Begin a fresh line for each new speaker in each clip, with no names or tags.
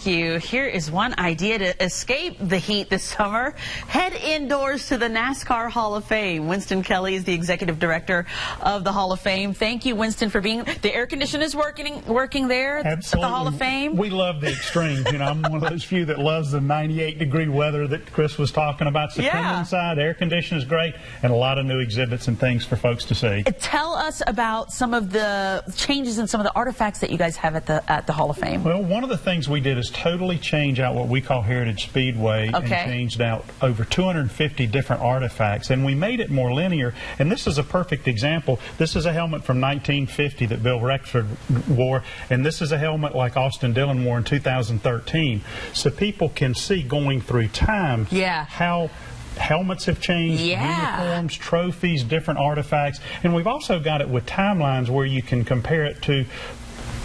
Thank you. Here is one idea to escape the heat this summer. Head indoors to the NASCAR Hall of Fame. Winston Kelly is the executive director of the Hall of Fame. Thank you, Winston, for being. The air conditioner is working there
Absolutely.
at the Hall of Fame.
We love the extremes. You know, I'm one of those few that loves the 98-degree weather that Chris was talking about. So come inside. Air conditioning is great, and a lot of new exhibits and things for folks to see.
Tell us about some of the changes and some of the artifacts that you guys have at the Hall of Fame.
Well, one of the things we did is totally change out what we call Heritage Speedway and changed out over 250 different artifacts, and we made it more linear. And this is a perfect example. This is a helmet from 1950 that Bill Rexford wore, and this is a helmet like Austin Dillon wore in 2013. So people can see going through time how helmets have changed, uniforms, trophies, different artifacts, and we've also got it with timelines where you can compare it to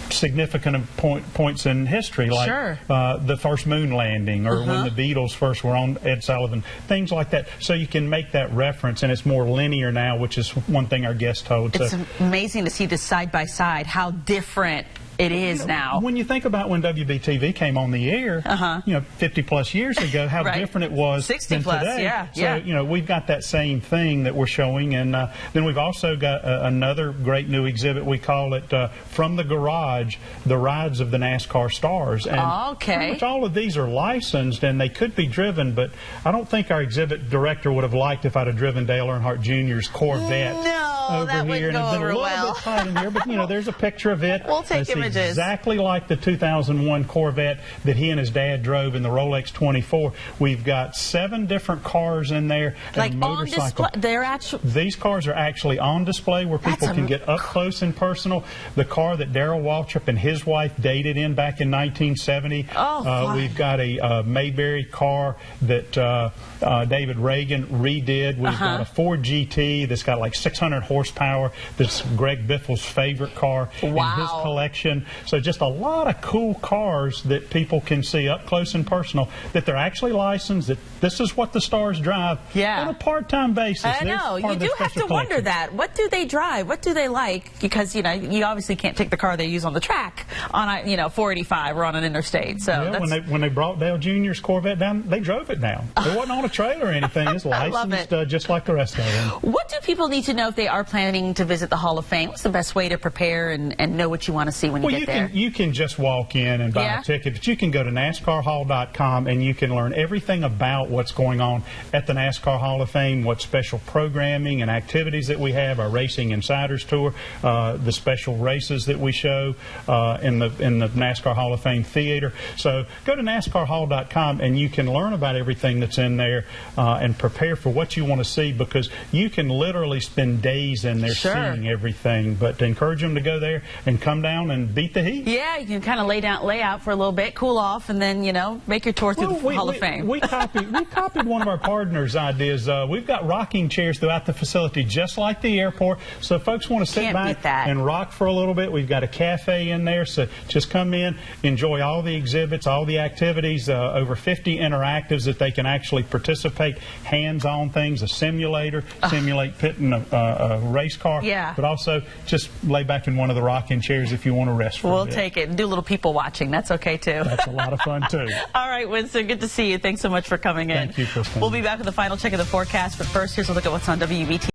significant points in history, like the first moon landing, or when the Beatles first were on Ed Sullivan, things like that. So you can make that reference, and it's more linear now, which is one thing our guest told.
It's amazing to see this side by side, how different it is now.
When you think about when WBTV came on the air, 50 plus years ago, how different it was
60
than
plus,
today. You know, we've got that same thing that we're showing, and then we've also got another great new exhibit. We call it From the Garage, the rides of the NASCAR stars. And pretty much all of these are licensed, and they could be driven, but I don't think our exhibit director would have liked if I'd have driven Dale Earnhardt Jr.'s Corvette over
that
here,
wouldn't go
and
over well.
Bit tight in here, but you know, there's a picture of it.
We'll take images.
Exactly like the 2001 Corvette that he and his dad drove in the Rolex 24. We've got 7 different cars in there.
Like on display?
These cars are actually on display where people can get up close and personal. The car that Darrell Waltrip and his wife dated in back in 1970. We've got a Mayberry car that David Reagan redid. We've got a Ford GT that's got like 600 horsepower. That's Greg Biffle's favorite car in his collection. So just a lot of cool cars that people can see up close and personal, that they're actually licensed, that this is what the stars drive on a part-time basis.
I know. You do have to wonder that. What do they drive? What do they like? Because, you know, you obviously can't take the car they use on the track on, 485 or on an interstate. So
when they brought Dale Jr.'s Corvette down, they drove it down. It wasn't on a trailer or anything. It's licensed just like the rest of them.
What do people need to know if they are planning to visit the Hall of Fame? What's the best way to prepare and know what you want to see when you get there?
You can just walk in and buy a ticket, but you can go to NASCARHall.com and you can learn everything about what's going on at the NASCAR Hall of Fame, what special programming and activities that we have, our Racing Insiders Tour, the special races that we show in the NASCAR Hall of Fame Theater. So go to NASCARHall.com and you can learn about everything that's in there and prepare for what you want to see, because you can literally spend days in there seeing everything. But encourage them to go there and come down and beat the heat.
Yeah, you can kind of lay out for a little bit, cool off, and then, make your tour through the Hall of Fame.
We copied one of our partners' ideas. We've got rocking chairs throughout the facility, just like the airport. So if folks want to sit back and rock for a little bit, we've got a cafe in there. So just come in, enjoy all the exhibits, all the activities, over 50 interactives that they can actually participate, hands-on things, a simulator, simulate pitting a race car, but also just lay back in one of the rocking chairs if you want to rest for a bit.
We'll take it and do a little people watching. That's okay, too.
That's a lot of fun, too.
All right, Winston, good to see you. Thanks so much for coming in.
Thank you, Kristen.
We'll be back with the final check of the forecast, but first, here's a look at what's on WBT.